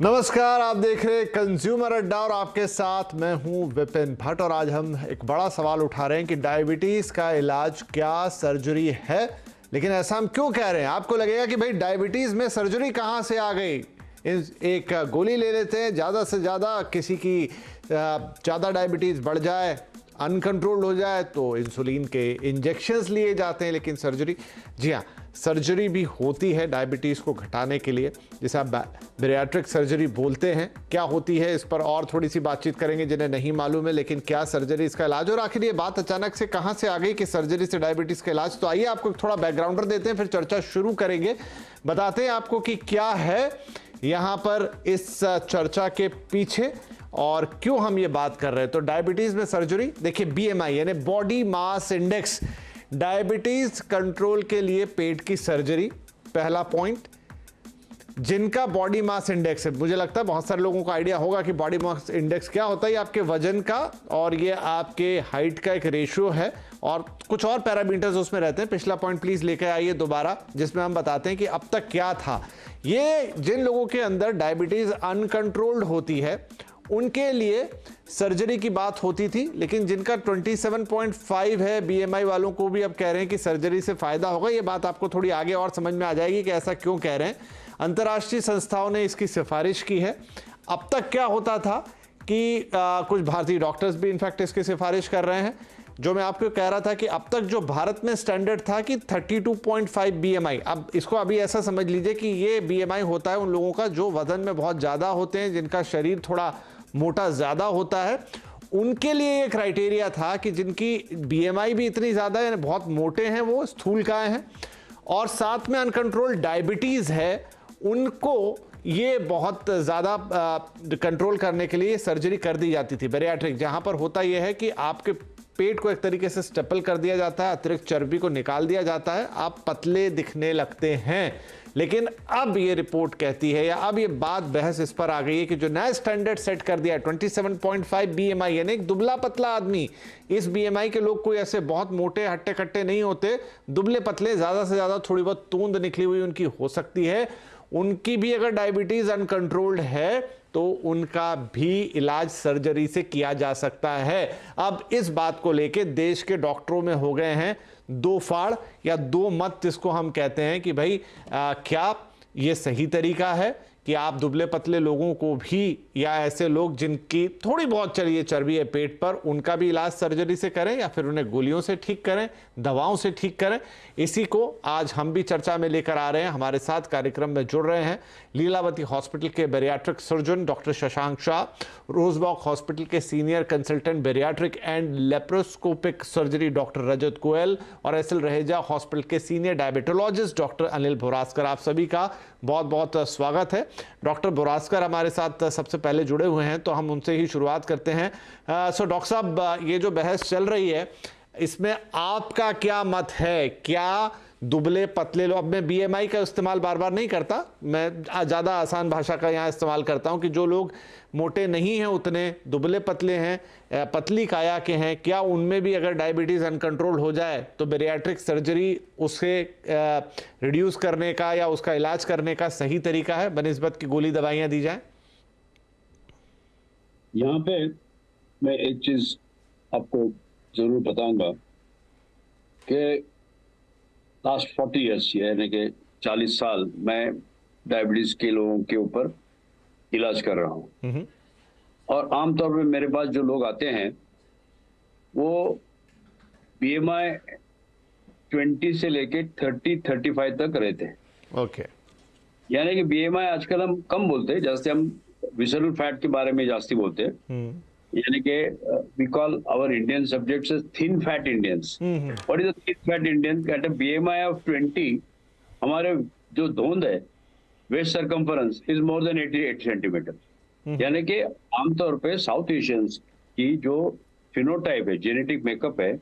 नमस्कार, आप देख रहे हैं कंज्यूमर अड्डा और आपके साथ मैं हूं विपिन भट्ट। और आज हम एक बड़ा सवाल उठा रहे हैं कि डायबिटीज का इलाज क्या सर्जरी है। लेकिन ऐसा हम क्यों कह रहे हैं? आपको लगेगा कि भाई डायबिटीज में सर्जरी कहां से आ गई। एक गोली ले लेते हैं, ज़्यादा से ज़्यादा किसी की ज़्यादा डायबिटीज़ बढ़ जाए, अनकंट्रोल्ड हो जाए तो इंसुलिन के इंजेक्शंस लिए जाते हैं। लेकिन सर्जरी, जी हाँ, सर्जरी भी होती है डायबिटीज़ को घटाने के लिए, जिसे आप बैरिएट्रिक सर्जरी बोलते हैं। क्या होती है इस पर और थोड़ी सी बातचीत करेंगे जिन्हें नहीं मालूम है। लेकिन क्या सर्जरी इसका इलाज, और आखिर ये बात अचानक से कहाँ से आ गई कि सर्जरी से डायबिटीज़ का इलाज। तो आइए आपको थोड़ा बैकग्राउंडर देते हैं, फिर चर्चा शुरू करेंगे। बताते हैं आपको कि क्या है यहाँ पर इस चर्चा के पीछे और क्यों हम ये बात कर रहे हैं। तो डायबिटीज में सर्जरी, देखिए बीएमआई यानी body mass index, diabetes control के लिए पेट की सर्जरी, पहला पॉइंट। जिनका बॉडी मास इंडेक्स है, मुझे लगता है बहुत सारे लोगों को आइडिया होगा कि बॉडी मास इंडेक्स क्या होता है। ये आपके वजन का और ये आपके हाइट का एक रेशियो है और कुछ और पैरामीटर्स उसमें रहते हैं। पिछला पॉइंट प्लीज लेकर आइए दोबारा, जिसमें हम बताते हैं कि अब तक क्या था। ये जिन लोगों के अंदर डायबिटीज अनकंट्रोल्ड होती है उनके लिए सर्जरी की बात होती थी। लेकिन जिनका 27.5 है बीएमआई वालों को भी अब कह रहे हैं कि सर्जरी से फायदा होगा। ये बात आपको थोड़ी आगे और समझ में आ जाएगी कि ऐसा क्यों कह रहे हैं। अंतर्राष्ट्रीय संस्थाओं ने इसकी सिफारिश की है। अब तक क्या होता था कि कुछ भारतीय डॉक्टर्स भी इनफैक्ट इसकी सिफारिश कर रहे हैं। जो मैं आपको कह रहा था कि अब तक जो भारत में स्टैंडर्ड था कि 32.5 बीएमआई, अब इसको अभी ऐसा समझ लीजिए कि ये बीएमआई होता है उन लोगों का जो वजन में बहुत ज़्यादा होते हैं, जिनका शरीर थोड़ा मोटा ज़्यादा होता है। उनके लिए ये क्राइटेरिया था कि जिनकी बीएमआई भी इतनी ज़्यादा है, बहुत मोटे हैं, वो स्थूलकाय हैं और साथ में अनकंट्रोल डायबिटीज़ है, उनको ये बहुत ज़्यादा कंट्रोल करने के लिए सर्जरी कर दी जाती थी बैरिएट्रिक। जहाँ पर होता यह है कि आपके पेट को एक तरीके से स्टेपल कर दिया जाता है, अतिरिक्त चर्बी को निकाल दिया जाता है, आप पतले दिखने लगते हैं। लेकिन अब ये रिपोर्ट कहती है या अब ये बात बहस इस पर आ गई है कि जो नया स्टैंडर्ड सेट कर दिया है 27.5 बीएमआई, यानी एक दुबला पतला आदमी, इस बीएमआई के लोग कोई ऐसे बहुत मोटे हट्टे कट्टे नहीं होते, दुबले पतले, ज़्यादा से ज़्यादा थोड़ी बहुत तूंद निकली हुई उनकी हो सकती है। उनकी भी अगर डायबिटीज़ अनकंट्रोल्ड है तो उनका भी इलाज सर्जरी से किया जा सकता है। अब इस बात को लेके देश के डॉक्टरों में हो गए हैं दो फाड़ या दो मत, जिसको हम कहते हैं कि भाई क्या ये सही तरीका है कि आप दुबले पतले लोगों को भी या ऐसे लोग जिनकी थोड़ी बहुत चलिए चर्बी है पेट पर, उनका भी इलाज सर्जरी से करें या फिर उन्हें गोलियों से ठीक करें, दवाओं से ठीक करें। इसी को आज हम भी चर्चा में लेकर आ रहे हैं। हमारे साथ कार्यक्रम में जुड़ रहे हैं लीलावती हॉस्पिटल के bariatric surgeon doctor Shashank Shah, रोजबॉक हॉस्पिटल के senior consultant bariatric and laparoscopic surgery doctor Rajat Goyal और एसएल रहेजा हॉस्पिटल के senior diabetologist doctor Anil Bhoraskar. आप सभी का बहुत बहुत स्वागत है। डॉक्टर भोरासकर हमारे साथ सबसे पहले जुड़े हुए हैं, तो हम उनसे ही शुरुआत करते हैं। सो डॉक्टर साहब, ये जो बहस चल रही है इसमें आपका क्या मत है? क्या दुबले पतले लोग, अब मैं बीएमआई का इस्तेमाल बार बार नहीं करता, मैं ज़्यादा आसान भाषा का यहाँ इस्तेमाल करता हूँ कि जो लोग मोटे नहीं हैं उतने, दुबले पतले हैं, पतली काया के हैं, क्या उनमें भी अगर डायबिटीज़ अनकंट्रोल हो जाए तो बैरिएट्रिक सर्जरी उसे रिड्यूस करने का या उसका इलाज करने का सही तरीका है बनिस्बत की गोली दवाइयाँ दी जाएं? यहाँ पे मैं एक चीज आपको जरूर बताऊंगा कि लास्ट 40 ईयर्स यानी कि 40 साल मैं डायबिटीज के लोगों के ऊपर इलाज कर रहा हूँ। और आमतौर पे मेरे पास जो लोग आते हैं वो बीएमआई 20 से लेके 30-35 तक रहते हैं। ओके। यानी कि बीएमआई आजकल हम कम बोलते हैं, जैसे हम विसरल फैट के बारे में जास्ती बोलते हैं। यानी कि we call our Indian subjects as thin fat Indians. What is the thin fat Indian? At a BMI of 20 हमारे जो धोंद है, waist circumference is more than 88 centimetre. यानी कि आमतौर पे साउथ एशियंस की जो फिनोटाइप है, जेनेटिक मेकअप है,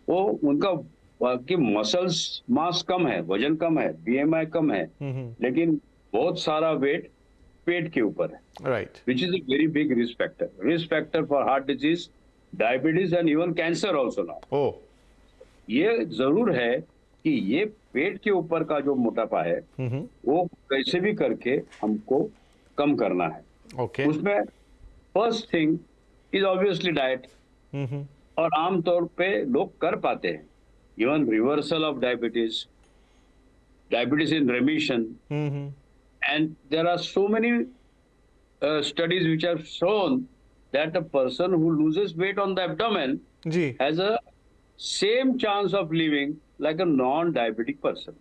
वो उनका कि मसल्स मास कम है, वजन कम है, बीएमआई कम है, लेकिन बहुत सारा वेट पेट के ऊपर है, right, which is a very big risk factor for heart disease, diabetes and even cancer also now. ये जरूर है कि ये पेट के ऊपर का जो मोटापा है वो कैसे भी करके हमको कम करना है। ओके। उसमें first thing is obviously diet, और आमतौर पे लोग कर पाते हैं। Even reversal of diabetes, diabetes in रेमिशन, and there are so many studies which have shown that a person who loses weight on the abdomen जी। has a same chance of living like a non-diabetic person.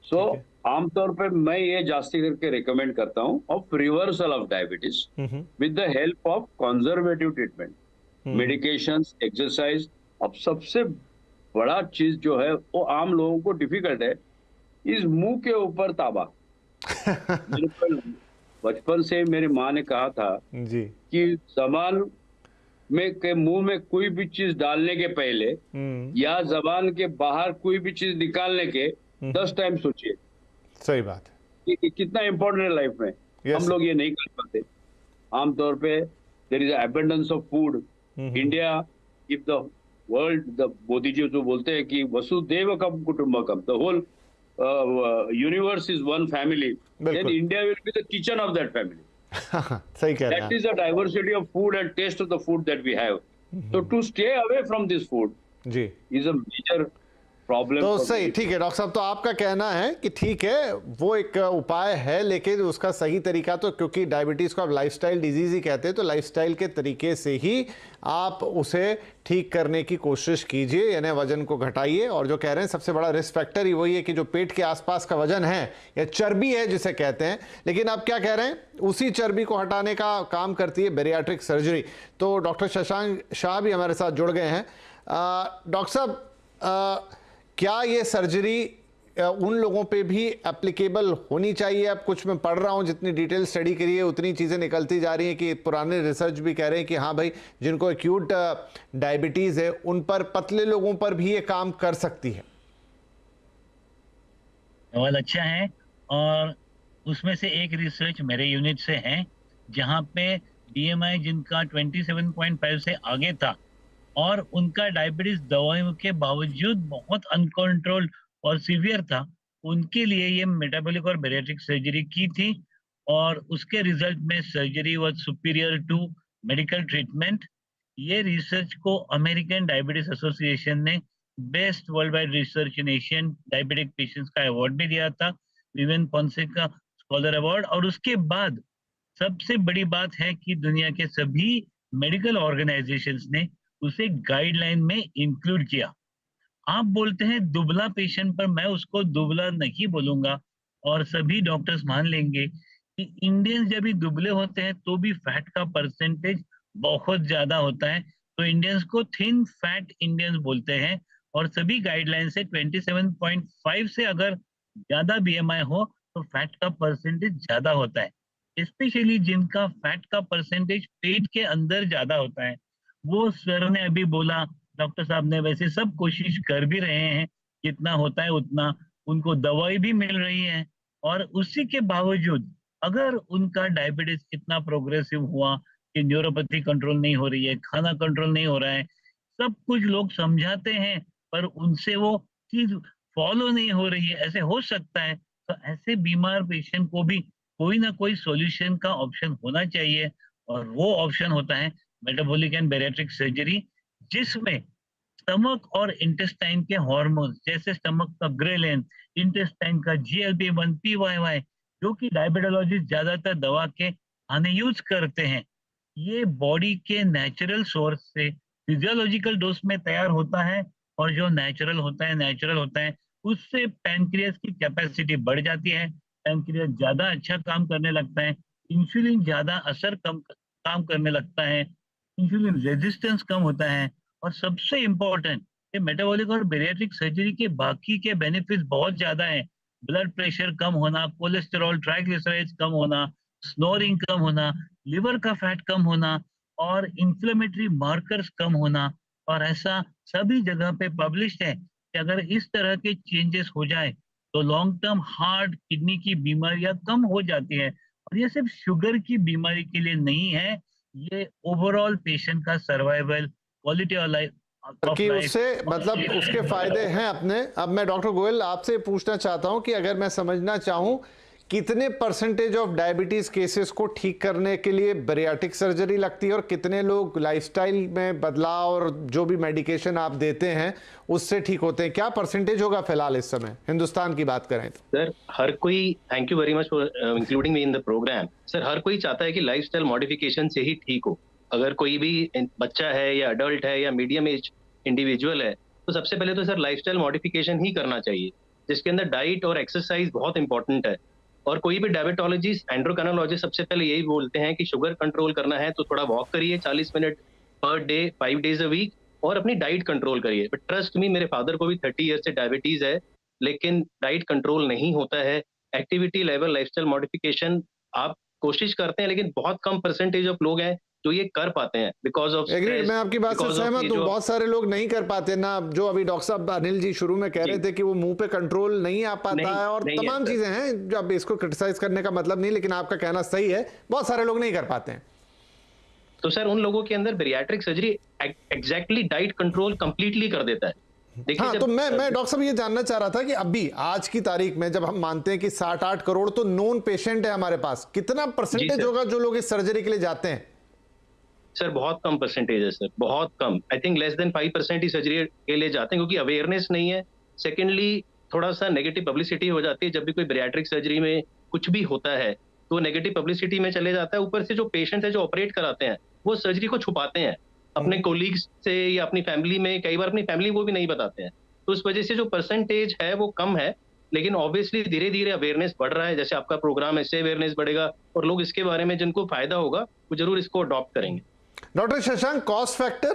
So ठीक है। आमतौर पे मैं ये जास्ती करके recommend करता हूँ of reversal of diabetes with the help of conservative treatment, medications, exercise. अब सबसे बड़ा चीज जो है वो आम लोगों को डिफिकल्ट है, इस मुंह के ऊपर ताबा। मेरे को बचपन से मेरी माँ ने कहा था जी। कि जबान में के मुंह में कोई भी चीज डालने के पहले या जबान के बाहर कोई भी चीज निकालने के 10 टाइम सोचिए। सही बात है। कि कितना इंपॉर्टेंट है लाइफ में। Yes, हम लोग ये नहीं कर पाते आमतौर पे। There is abundance of food India. If the world, the Modi ji जो बोलते हैं कि वसुदेवकम कुटुंबकम, the whole universe is one family, then बिल्कुल। India will be the kitchen of that family. सही कह रहे That हैं is the diversity of food and taste of the food that we have. So to stay away from this food आप। जी। is a major problem. तो for सही, many ठीक है doctor साहब, तो आपका कहना है कि ठीक है वो एक उपाय है, लेकिन उसका सही तरीका, तो क्योंकि डायबिटीज़ को आप लाइफस्टाइल डिजीज़ ही कहते हैं, तो लाइफस्टाइल के तरीके से ही आप उसे ठीक करने की कोशिश कीजिए, यानी वजन को घटाइए। और जो कह रहे हैं सबसे बड़ा रिस्क फैक्टर ही वही है कि जो पेट के आसपास का वजन है या चर्बी है जिसे कहते हैं, लेकिन आप क्या कह रहे हैं, उसी चर्बी को हटाने का काम करती है बैरियाट्रिक सर्जरी। तो डॉक्टर शशांक शाह भी हमारे साथ जुड़ गए हैं। डॉक्टर साहब, क्या ये सर्जरी उन लोगों पे भी एप्लीकेबल होनी चाहिए? अब कुछ मैं पढ़ रहा हूँ, जितनी डिटेल स्टडी करी है उतनी चीज़ें निकलती जा रही हैं कि पुराने रिसर्च भी कह रहे हैं कि हाँ भाई, जिनको एक्यूट डायबिटीज़ है उन पर, पतले लोगों पर भी ये काम कर सकती है। सवाल अच्छा है, और उसमें से एक रिसर्च मेरे यूनिट से है जहाँ पे बीएमआई जिनका 27.5 से आगे था और उनका डायबिटीज दवाइयों के बावजूद बहुत अनकंट्रोल्ड और सीवियर था, उनके लिए ये मेटाबॉलिक और बैरियाट्रिक सर्जरी की थी, और उसके रिजल्ट में surgery was superior to medical treatment. ये रिसर्च को अमेरिकन डायबिटीज एसोसिएशन ने best worldwide research in Asian diabetic patients का अवार्ड भी दिया था, विवेन फोंसेका स्कॉलर अवार्ड। और उसके बाद सबसे बड़ी बात है कि दुनिया के सभी मेडिकल ऑर्गेनाइजेशंस ने उसे गाइडलाइन में इंक्लूड किया। आप बोलते हैं दुबला पेशेंट, पर मैं उसको दुबला नहीं बोलूंगा, और सभी डॉक्टर्स मान लेंगे कि इंडियंस जब भी दुबले होते हैं तो भी फैट का परसेंटेज बहुत ज्यादा होता है, तो इंडियंस को थिन फैट इंडियंस बोलते हैं। और सभी गाइडलाइन से 27.5 से अगर ज्यादा बीएमआई हो तो फैट का परसेंटेज ज्यादा होता है, स्पेशली जिनका फैट का परसेंटेज पेट के अंदर ज्यादा होता है। वो सर ने अभी बोला, डॉक्टर साहब ने, वैसे सब कोशिश कर भी रहे हैं, जितना होता है उतना, उनको दवाई भी मिल रही है, और उसी के बावजूद अगर उनका डायबिटीज इतना प्रोग्रेसिव हुआ कि न्यूरोपैथी कंट्रोल नहीं हो रही है, खाना कंट्रोल नहीं हो रहा है, सब कुछ लोग समझाते हैं पर उनसे वो चीज फॉलो नहीं हो रही है, ऐसे हो सकता है, तो ऐसे बीमार पेशेंट को भी कोई ना कोई सॉल्यूशन का ऑप्शन होना चाहिए, और वो ऑप्शन होता है मेटाबॉलिक एंड बैरियाट्रिक सर्जरी, जिसमें स्टमक और इंटेस्टाइन के हार्मोन्स, जैसे स्टमक का ग्रेलिन, इंटेस्टाइन का GLP-1, PYY, जो कि डायबिटोलॉजिस्ट ज्यादातर दवा के आने यूज करते हैं, ये बॉडी के नेचुरल सोर्स से फिजियोलॉजिकल डोज में तैयार होता है, और जो नेचुरल होता है उससे पैनक्रियास की कैपेसिटी बढ़ जाती है, पैनक्रियास ज्यादा अच्छा काम करने लगता है, इंसुलिन ज्यादा काम करने लगता है, इंसुलिन रेजिस्टेंस कम होता है, और सबसे इम्पोर्टेंट, ये मेटाबॉलिक और बैरियाट्रिक सर्जरी के बाकी के बेनिफिट्स बहुत ज्यादा हैं। ब्लड प्रेशर कम होना, कोलेस्टेरॉल, ट्राइग्लिसराइड्स कम होना, स्नोरिंग कम होना, लिवर का फैट कम होना, और इंफ्लेमेटरी मार्कर्स कम होना। और ऐसा सभी जगह पे पब्लिश्ड है कि अगर इस तरह के चेंजेस हो जाए तो लॉन्ग टर्म हार्ट, किडनी की बीमारियां कम हो जाती है। और ये सिर्फ शुगर की बीमारी के लिए नहीं है, ये ओवरऑल पेशेंट का सर्वाइवल, क्वालिटी ऑफ लाइफ कि उससे मतलब उसके फायदे हैं अपने। अब मैं डॉक्टर गोयल आपसे पूछना चाहता हूं कि अगर मैं समझना चाहूं कितने परसेंटेज ऑफ डायबिटीज केसेस को ठीक करने के लिए बैरियाट्रिक सर्जरी लगती है और कितने लोग लाइफस्टाइल में बदलाव और जो भी मेडिकेशन आप देते हैं उससे ठीक होते हैं? क्या परसेंटेज होगा फिलहाल इस समय हिंदुस्तान की बात करें तो? सर हर कोई, thank you very much for including me in the program. Sir हर कोई चाहता है कि लाइफस्टाइल मॉडिफिकेशन से ही ठीक हो। अगर कोई भी बच्चा है या अडल्ट है या मीडियम एज इंडिविजुअल है तो सबसे पहले तो सर लाइफस्टाइल मॉडिफिकेशन ही करना चाहिए, जिसके अंदर डाइट और एक्सरसाइज बहुत इंपॉर्टेंट है। और कोई भी डायबिटोलॉजिस्ट, एंड्रोक्राइनोलॉजिस्ट सबसे पहले यही बोलते हैं कि शुगर कंट्रोल करना है तो थोड़ा वॉक करिए 40 minute per day 5 days a week, और अपनी डाइट कंट्रोल करिए। बट ट्रस्ट मी, मेरे फादर को भी 30 ईयर से डायबिटीज है, लेकिन डाइट कंट्रोल नहीं होता है। एक्टिविटी लेवल, लाइफस्टाइल मॉडिफिकेशन आप कोशिश करते हैं, लेकिन बहुत कम परसेंटेज ऑफ लोग हैं जो ये कर पाते हैं बिकॉज ऑफ एग्रीड, मैं आपकी बात से सहमत हूँ। बहुत सारे लोग नहीं कर पाते ना, जो अभी डॉक्टर साहब अनिल जी शुरू में कह रहे थे कि वो मुंह पे कंट्रोल नहीं आ पाता है और तमाम चीजें हैं, जो अब इसको क्रिटिसाइज करने का मतलब नहीं, लेकिन आपका कहना सही है, बहुत सारे लोग नहीं कर पाते हैं। तो सर उन लोगों के अंदर bariatric surgery exactly diet control completely कर देता है। हाँ, तो मैं डॉक्टर साहब ये जानना चाह रहा था कि अभी आज की तारीख में जब हम मानते हैं कि 7-8 करोड़ तो नॉन पेशेंट है हमारे पास, कितना परसेंटेज होगा जो लोग इस सर्जरी के लिए जाते हैं? सर बहुत कम परसेंटेज है सर, बहुत कम। आई थिंक लेस देन 5% ही सर्जरी के लिए जाते हैं, क्योंकि अवेयरनेस नहीं है। सेकेंडली थोड़ा सा नेगेटिव पब्लिसिटी हो जाती है। जब भी कोई बैरियाट्रिक सर्जरी में कुछ भी होता है तो नेगेटिव पब्लिसिटी में चले जाता है। ऊपर से जो पेशेंट है जो ऑपरेट कराते हैं वो सर्जरी को छुपाते हैं अपने कोलीग्स से या अपनी फैमिली में, कई बार अपनी फैमिली को भी नहीं बताते हैं। तो उस वजह से जो परसेंटेज है वो कम है, लेकिन ऑब्वियसली धीरे धीरे अवेयरनेस बढ़ रहा है। जैसे आपका प्रोग्राम, ऐसे अवेयरनेस बढ़ेगा और लोग इसके बारे में जिनको फायदा होगा वो जरूर इसको अडॉप्ट करेंगे। Doctor Shashank, cost factor?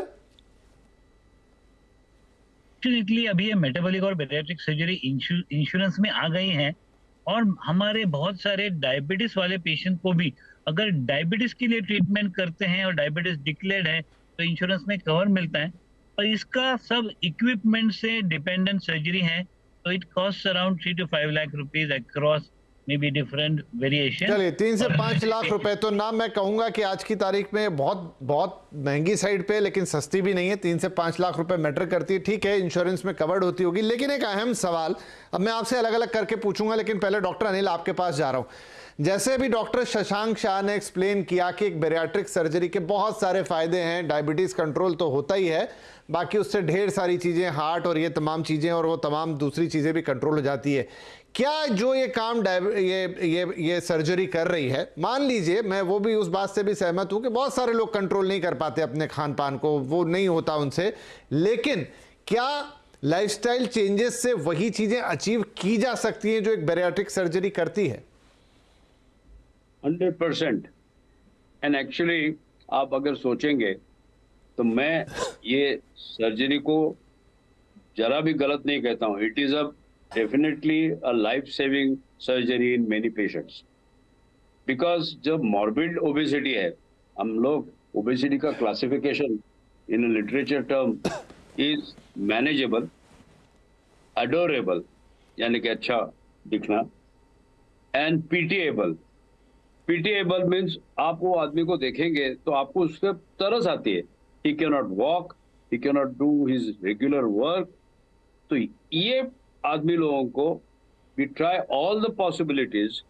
Fortunately अभी ये मेटाबॉलिक और बैरियाट्रिक सर्जरी इंश्योरेंस में आ गई हैं, और हमारे बहुत सारे डायबिटीज वाले पेशेंट को भी अगर डायबिटीज के लिए ट्रीटमेंट करते हैं और डायबिटीज डिक्लेयर्ड है तो इंश्योरेंस में कवर मिलता है। और इसका सब इक्विपमेंट से डिपेंडेंट सर्जरी है, तो it cost around 3 to 5 lakh rupees across may be different variation. चलिए 3 से 5 लाख रुपए तो ना मैं कहूंगा कि आज की तारीख में बहुत बहुत महंगी साइड पे, लेकिन सस्ती भी नहीं है। 3 से 5 लाख रुपए मैटर करती है, ठीक है, इंश्योरेंस में कवर्ड होती होगी। लेकिन एक अहम सवाल अब मैं आपसे अलग अलग करके पूछूंगा, लेकिन पहले डॉक्टर अनिल आपके पास जा रहा हूं। जैसे अभी डॉक्टर शशांक शाह ने एक्सप्लेन किया कि एक बैरियाट्रिक सर्जरी के बहुत सारे फायदे हैं, डायबिटीज कंट्रोल तो होता ही है, बाकी उससे ढेर सारी चीजें, हार्ट और ये तमाम चीजें और वो तमाम दूसरी चीजें भी कंट्रोल हो जाती है। क्या जो ये काम ये सर्जरी कर रही है, मान लीजिए, मैं वो भी उस बात से भी सहमत हूं कि बहुत सारे लोग कंट्रोल नहीं कर पाते अपने खान पान को, वो नहीं होता उनसे, लेकिन क्या लाइफस्टाइल चेंजेस से वही चीजें अचीव की जा सकती हैं जो एक बैरियाट्रिक सर्जरी करती है? 100%। एंड एक्चुअली आप अगर सोचेंगे तो मैं ये सर्जरी को जरा भी गलत नहीं कहता हूं। It is a definitely a life saving surgery in many patients, because जब मॉर्बिड ओबेसिटी है, हम लोग ओबेसिटी का classification in literature term is manageable, adorable यानी कि अच्छा दिखना, एंड पीटीएबल। पीटीएबल मीन्स आप वो आदमी को देखेंगे तो आपको उससे तरस आती है। He cannot walk, he cannot do his regular work. तो ये आदमी लोगों को we try all the possibilities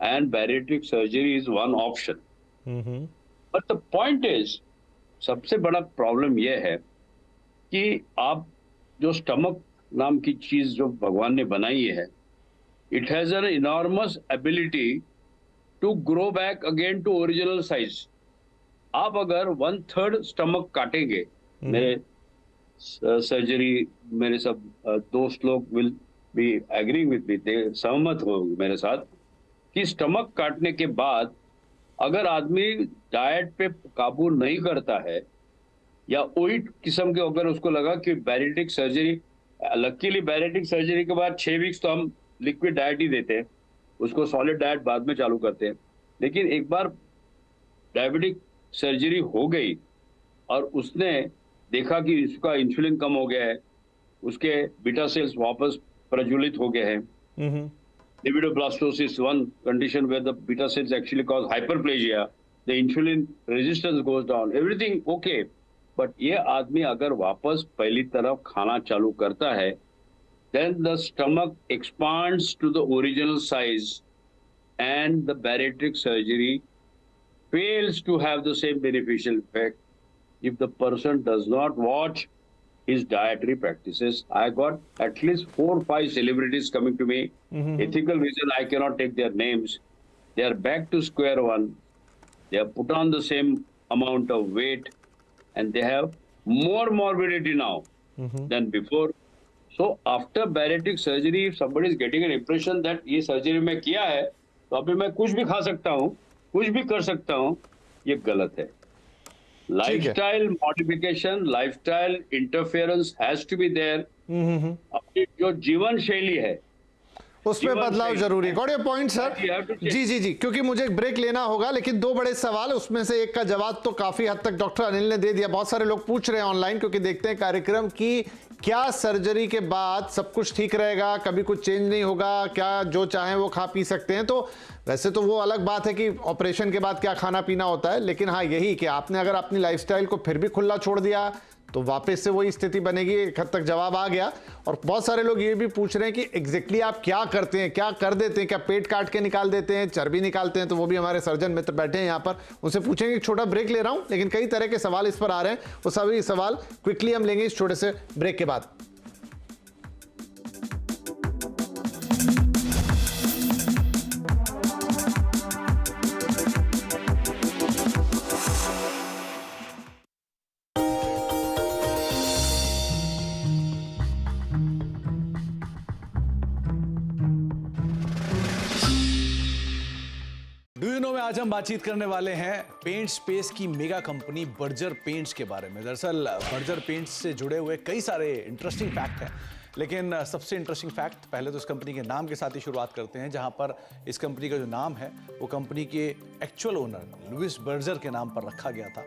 and bariatric surgery is one option. But the point is, सबसे बड़ा प्रॉब्लम यह है कि आप जो स्टमक नाम की चीज जो भगवान ने बनाई है, it has an enormous ability to grow back again to original size. आप अगर 1/3 स्टमक काटेंगे, मेरे सर्जरी, मेरे सब दोस्त लोग will be agreeing with me, they सहमत हो मेरे साथ कि स्टमक काटने के बाद अगर आदमी डाइट पे काबू नहीं करता है या वही किस्म के, अगर उसको लगा कि bariatric surgery, luckily bariatric surgery के बाद 6 वीक्स तो हम लिक्विड डाइट ही देते हैं, उसको सॉलिड डाइट बाद में चालू करते हैं। लेकिन एक बार डायबिटिक सर्जरी हो गई और उसने देखा कि इसका इंसुलिन कम हो गया है, उसके बीटा सेल्स वापस प्रज्वलित हो गए हैं। Lipidoblastosis, one condition where the beta cells actually cause hyperplasia, the insulin resistance goes down, everything okay. But ये आदमी अगर वापस पहली तरफ खाना चालू करता है, then the stomach expands to the original size and the bariatric surgery fails to have the same beneficial effect if the person does not watch his dietary practices. I got at least 4 or 5 celebrities coming to me. Ethical reason I cannot take their names. They are back to square one. They have put on the same amount of weight and they have more morbidity now than before. So after bariatric surgery, if somebody is getting an impression that ये surgery मैं किया है, तो अभी मैं कुछ भी खा सकता हूँ, कुछ भी कर सकता हूँ, ये गलत है. Lifestyle modification, lifestyle interference has to be there. अपनी जो जीवन शैली है उसमें बदलाव जरूरी है. Got your point sir. जी, क्योंकि मुझे एक ब्रेक लेना होगा, लेकिन 2 बड़े सवाल, उसमें से एक का जवाब तो काफी हद तक डॉक्टर अनिल ने दे दिया. बहुत सारे लोग पूछ रहे हैं ऑनलाइन, क्योंकि देखते हैं कार्यक्रम की, क्या सर्जरी के बाद सब कुछ ठीक रहेगा, कभी कुछ चेंज नहीं होगा, क्या जो चाहें वो खा पी सकते हैं. तो वैसे तो वो अलग बात है कि ऑपरेशन के बाद क्या खाना पीना होता है, लेकिन हाँ यही कि आपने अगर अपनी लाइफस्टाइल को फिर भी खुला छोड़ दिया तो वापस से वही स्थिति बनेगी. एक हद तक जवाब आ गया. और बहुत सारे लोग ये भी पूछ रहे हैं कि एग्जैक्टली आप क्या करते हैं, क्या कर देते हैं, क्या पेट काट के निकाल देते हैं, चर्बी निकालते हैं. तो वो भी हमारे सर्जन मित्र बैठे हैं यहाँ पर, उनसे पूछेंगे. एक छोटा ब्रेक ले रहा हूं, लेकिन कई तरह के सवाल इस पर आ रहे हैं. वो सभी सवाल क्विकली हम लेंगे इस छोटे से ब्रेक के बाद. आज हम बातचीत करने वाले हैं पेंट स्पेस की मेगा कंपनी बर्जर पेंट्स के बारे में. दरअसल बर्जर पेंट्स से जुड़े हुए कई सारे इंटरेस्टिंग फैक्ट हैं, लेकिन सबसे इंटरेस्टिंग फैक्ट पहले तो इस कंपनी के नाम के साथ ही शुरुआत करते हैं, जहां पर इस कंपनी का जो नाम है वो कंपनी के एक्चुअल ओनर लुइस बर्जर के नाम पर रखा गया था.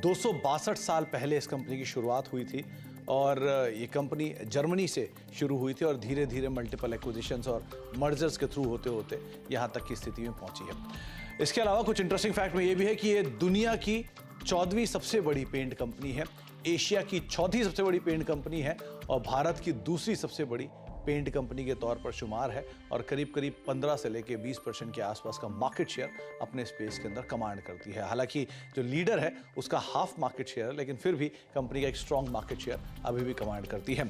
262 साल पहले इस कंपनी की शुरुआत हुई थी और ये कंपनी जर्मनी से शुरू हुई थी और धीरे धीरे मल्टीपल एक्विजिशंस और मर्जर्स के थ्रू होते होते यहाँ तक की स्थिति में पहुंची है. इसके अलावा कुछ इंटरेस्टिंग फैक्ट में ये भी है कि ये दुनिया की 14वीं सबसे बड़ी पेंट कंपनी है, एशिया की 4थी सबसे बड़ी पेंट कंपनी है और भारत की दूसरी सबसे बड़ी पेंट कंपनी के तौर पर शुमार है और करीब करीब 15 से लेकर 20% के आसपास का मार्केट शेयर अपने स्पेस के अंदर कमांड करती है. हालांकि जो लीडर है उसका हाफ मार्केट शेयर है, लेकिन फिर भी कंपनी का एक स्ट्रॉन्ग मार्केट शेयर अभी भी कमांड करती है.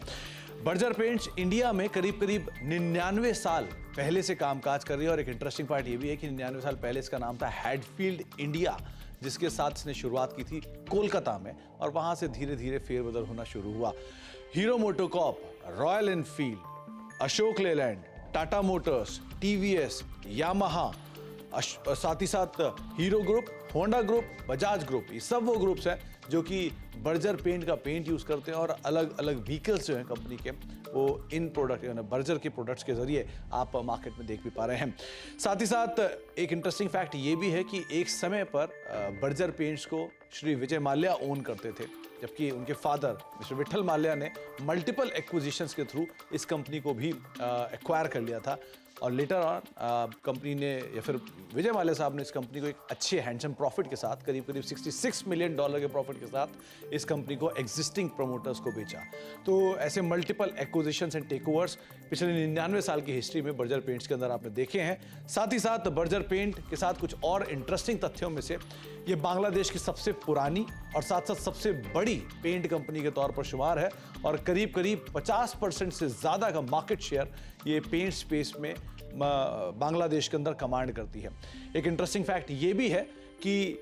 बर्जर पेंट्स इंडिया में करीब करीब 99 साल पहले से कामकाज कर रही है और एक इंटरेस्टिंग पार्ट ये भी है कि 99 साल पहले इसका नाम था हैडफील्ड इंडिया, जिसके साथ इसने शुरुआत की थी कोलकाता में और वहां से धीरे धीरे फेरबदल होना शुरू हुआ. Hero MotoCorp, royal Enfield, Ashok Leyland, Tata Motors, TVS, Yamaha, साथ ही साथ hero group, Honda group, Bajaj group, ये सब वो ग्रुप्स हैं जो कि बर्जर पेंट का पेंट यूज करते हैं और अलग अलग व्हीकल्स जो हैं कंपनी के वो इन प्रोडक्ट बर्जर के प्रोडक्ट्स के जरिए आप मार्केट में देख भी पा रहे हैं. साथ ही साथ एक इंटरेस्टिंग फैक्ट ये भी है कि एक समय पर बर्जर पेंट्स को श्री विजय माल्या ओन करते थे, जबकि उनके फादर मिस्टर विठल माल्या ने मल्टीपल एक्विजिशंस के थ्रू इस कंपनी को भी एक्वायर कर लिया था और लेटर ऑन कंपनी ने या फिर विजय माल्या साहब ने इस कंपनी को एक अच्छे हैंडसम प्रॉफिट के साथ करीब करीब $66 मिलियन के प्रॉफिट के साथ इस कंपनी को एग्जिस्टिंग प्रमोटर्स को बेचा. तो ऐसे मल्टीपल एक्विजिशंस एंड टेकओवर्स पिछले 99 साल की हिस्ट्री में बर्जर पेंट्स के अंदर आपने देखे हैं. साथ ही साथ बर्जर पेंट के साथ कुछ और इंटरेस्टिंग तथ्यों में से ये बांग्लादेश की सबसे पुरानी और साथ साथ सबसे बड़ी पेंट कंपनी के तौर पर शुमार है और करीब करीब 50% से ज़्यादा का मार्केट शेयर ये पेंट स्पेस में बांग्लादेश के अंदर कमांड करती है. एक इंटरेस्टिंग फैक्ट ये भी है कि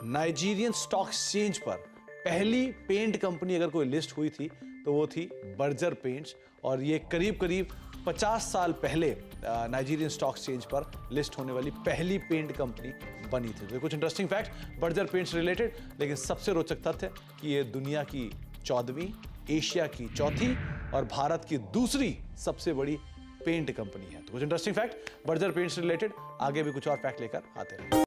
नाइजीरियन स्टॉक एक्सचेंज पर पहली पेंट कंपनी अगर कोई लिस्ट हुई थी तो वो थी बर्जर पेंट्स और ये करीब करीब 50 साल पहले नाइजीरियन स्टॉक एक्सचेंज पर लिस्ट होने वाली पहली पेंट कंपनी बनी थी. तो कुछ interesting fact Berger paints related, लेकिन सबसे रोचक तथ्य कि ये दुनिया की 14वीं, एशिया की 4थी और भारत की दूसरी सबसे बड़ी पेंट कंपनी है. तो कुछ interesting fact Berger paints related, आगे भी कुछ और फैक्ट लेकर आते हैं.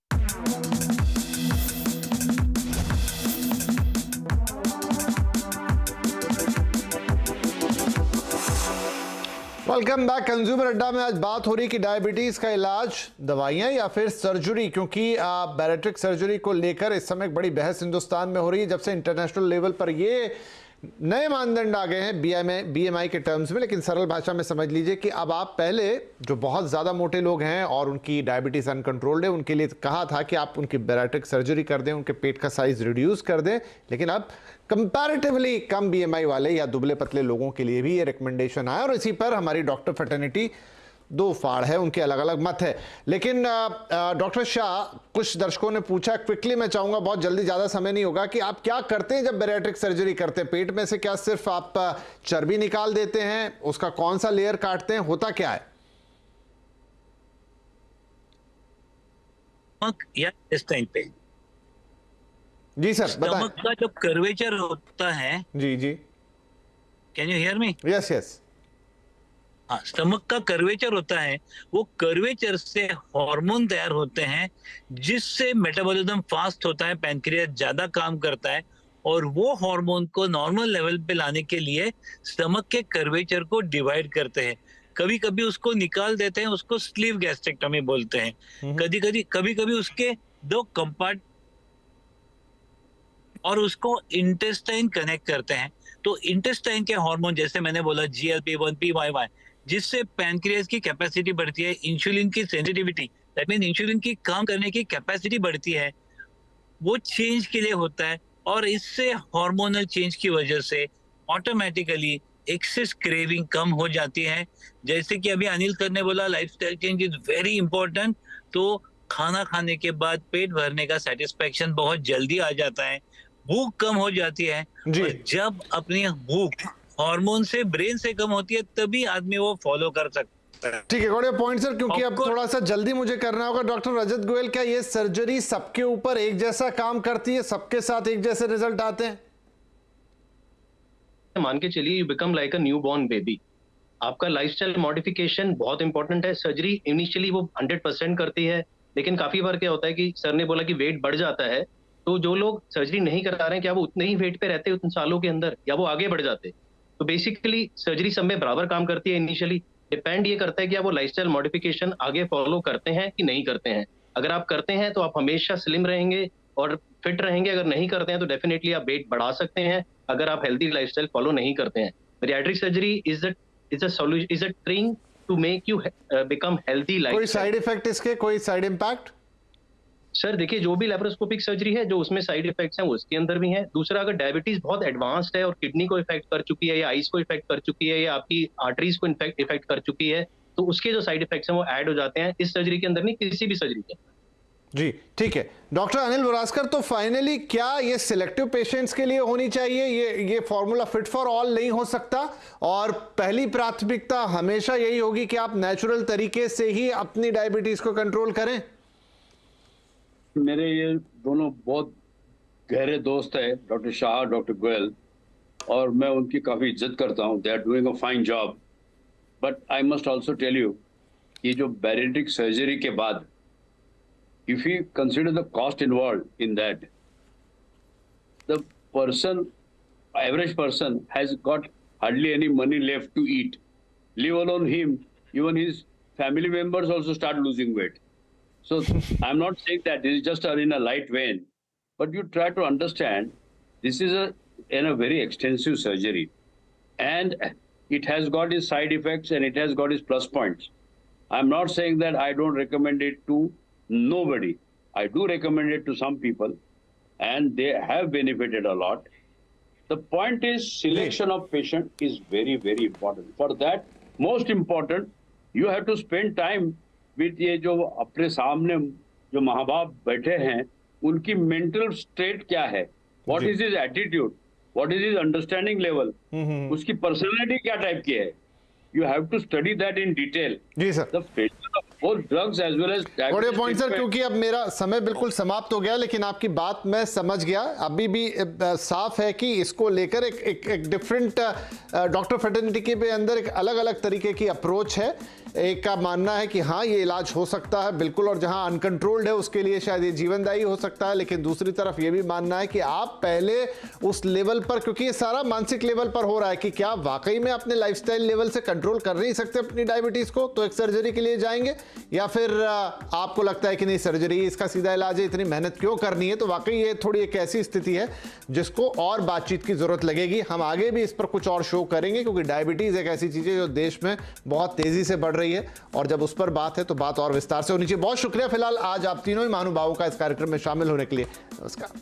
Welcome back. कंज्यूमर अड्डा में आज बात हो रही कि डायबिटीज का इलाज दवाइयां या फिर सर्जरी, क्योंकि बैरिएट्रिक सर्जरी को लेकर इस समय एक बड़ी बहस हिंदुस्तान में हो रही है जब से इंटरनेशनल लेवल पर ये नए मानदंड आ गए हैं बीएमआई के टर्म्स में, लेकिन सरल भाषा में समझ लीजिए कि अब आप पहले जो बहुत ज़्यादा मोटे लोग हैं और उनकी डायबिटीज़ अनकंट्रोल्ड है, उनके लिए कहा था कि आप उनकी बैरिएट्रिक सर्जरी कर दें, उनके पेट का साइज रिड्यूस कर दें, लेकिन अब कंपैरेटिवली कम बीएमआई वाले या दुबले पतले लोगों के लिए भी ये रिकमेंडेशन आया और इसी पर हमारी डॉक्टर फ्रेटर्निटी दो फाड़ है, उनके अलग अलग मत है। लेकिन डॉक्टर शाह, कुछ दर्शकों ने पूछा, क्विकली मैं चाहूंगा, बहुत जल्दी, ज्यादा समय नहीं होगा, कि आप क्या करते हैं जब बैरिएट्रिक सर्जरी करते हैं? पेट में से क्या सिर्फ आप चर्बी निकाल देते हैं? उसका कौन सा लेयर काटते हैं? होता क्या है? या इंटेस्टाइन पे? जी सर बताएं। स्टमक का जो कर्वेचर होता है, जी जी, can you hear me? Yes yes. हाँ, स्टमक का कर्वेचर होता है, वो कर्वेचर से हार्मोन तैयार होते हैं जिससे मेटाबॉलिज्म फास्ट होता है, पैनक्रियास ज्यादा काम करता है, और वो हार्मोन को नॉर्मल लेवल पे लाने के लिए स्टमक के कर्वेचर को डिवाइड करते हैं। कभी कभी उसको निकाल देते हैं, उसको स्लीव गैस्ट्रेक्टमी बोलते हैं। कभी कभी उसके दो कंपार्ट और उसको इंटेस्टाइन कनेक्ट करते हैं। तो इंटेस्टाइन के हार्मोन, जैसे मैंने बोला GLP-1, PYY, जिससे पैनक्रियास की कैपेसिटी बढ़ती है, इंसुलिन की सेंसिटिविटी, दैट मीन इंसुलिन की काम करने की कैपेसिटी बढ़ती है, वो चेंज के लिए होता है। और इससे हार्मोनल चेंज की वजह से ऑटोमेटिकली एक्सेस क्रेविंग कम हो जाती है। जैसे कि अभी अनिल सर ने बोला, lifestyle change is very important. तो खाना खाने के बाद पेट भरने का सेटिस्फेक्शन बहुत जल्दी आ जाता है, भूख कम हो जाती है, और जब अपनी भूख हार्मोन से, ब्रेन से कम होती है, तभी आदमी वो फॉलो कर सकता है। ठीक है, गॉट योर पॉइंट सर, क्योंकि अब थोड़ा सा जल्दी मुझे करना होगा। डॉक्टर रजत गोयल, क्या ये सर्जरी सबके ऊपर एक जैसा काम करती है? सबके साथ एक जैसे रिजल्ट आते हैं? मान के चलिए, you become like a new born baby. आपका लाइफस्टाइल मॉडिफिकेशन बहुत इंपॉर्टेंट है। सर्जरी इनिशियली वो 100% करती है, लेकिन काफी बार क्या होता है कि सर ने बोला कि वेट बढ़ जाता है, तो जो लोग सर्जरी नहीं करा रहे हैं, क्या वो उतने ही वेट पे रहते हैं उतने सालों के अंदर, या वो आगे बढ़ जाते हैं? तो बेसिकली सर्जरी सब में बराबर काम करती है इनिशियली। डिपेंड ये करता है कि आप वो लाइफस्टाइल मॉडिफिकेशन आगे फॉलो करते हैं कि नहीं करते हैं। अगर आप करते हैं तो आप हमेशा स्लिम रहेंगे और फिट रहेंगे। अगर नहीं करते हैं तो डेफिनेटली आप वेट बढ़ा सकते हैं, अगर आप हेल्दी लाइफस्टाइल फॉलो नहीं करते हैं। Bariatric surgery is a thing to make you become healthy life. कोई साइड इफेक्ट इसके, कोई साइड इंपैक्ट? सर देखिए, जो भी लैप्रोस्कोपिक सर्जरी है, जो उसमें साइड इफेक्ट्स हैं वो उसके अंदर भी हैं। दूसरा, अगर डायबिटीज बहुत एडवांस्ड है और किडनी को इफेक्ट कर चुकी है, या आइज को इफेक्ट कर चुकी है, या आपकी आर्टरीज को इफेक्ट कर चुकी है, तो उसके जो साइड इफेक्ट्स हैं वो ऐड हो जाते हैं इस सर्जरी के अंदर, नहीं किसी भी सर्जरी के अंदर। जी ठीक है। डॉक्टर अनिल बोरास्कर, तो फाइनली क्या ये सिलेक्टिव पेशेंट्स के लिए होनी चाहिए? ये फॉर्मूला फिट फॉर ऑल नहीं हो सकता, और पहली प्राथमिकता हमेशा यही होगी कि आप नेचुरल तरीके से ही अपनी डायबिटीज को कंट्रोल करें? मेरे ये दोनों बहुत गहरे दोस्त है, डॉक्टर शाह, डॉक्टर गोयल, और मैं उनकी काफी इज्जत करता हूँ। They are doing a fine job. But I must also tell you कि जो बैरिएट्रिक सर्जरी के बाद, if you consider the cost involved in that, the person, average person, has got hardly any money left to eat. Leave alone him, even his family members also start losing weight. So I'm not saying that this is just in a light vein, but you try to understand this is a very extensive surgery, and it has got its side effects and it has got its plus points. I'm not saying that I don't recommend it to nobody. I do recommend it to some people, and they have benefited a lot. The point is, selection of patient is very, very important. For that, most important, you have to spend time with ये जो अपने सामने जो माँ बाप बैठे हैं, उनकी मेंटल स्टेट क्या है, what is his attitude, what is his understanding level, उसकी पर्सनालिटी क्या टाइप की है. You have to study that in detail. जी sir. The failure of both drugs as well as बड़े पॉइंट सर, क्योंकि अब मेरा समय बिल्कुल समाप्त हो गया, लेकिन आपकी बात मैं समझ गया। अभी भी साफ है कि इसको लेकर एक डिफरेंट डॉक्टर फ्रेटर्निटी के अंदर एक अलग अलग तरीके की अप्रोच है। एक का मानना है कि हाँ ये इलाज हो सकता है बिल्कुल, और जहां अनकंट्रोल्ड है उसके लिए शायद ये जीवनदायी हो सकता है, लेकिन दूसरी तरफ ये भी मानना है कि आप पहले उस लेवल पर, क्योंकि ये सारा मानसिक लेवल पर हो रहा है कि क्या वाकई में अपने लाइफस्टाइल लेवल से कंट्रोल कर नहीं सकते अपनी डायबिटीज को, तो एक सर्जरी के लिए जाएंगे, या फिर आपको लगता है कि नहीं सर्जरी इसका सीधा इलाज है, इतनी मेहनत क्यों करनी है। तो वाकई ये थोड़ी एक ऐसी स्थिति है जिसको और बातचीत की जरूरत लगेगी। हम आगे भी इस पर कुछ और शो करेंगे, क्योंकि डायबिटीज एक ऐसी चीज है जो देश में बहुत तेजी से बढ़ रही है, और जब उस पर बात है तो बात और विस्तार से होनी चाहिए। बहुत शुक्रिया फिलहाल आज आप तीनों ही महानुभावों का इस कार्यक्रम में शामिल होने के लिए। नमस्कार।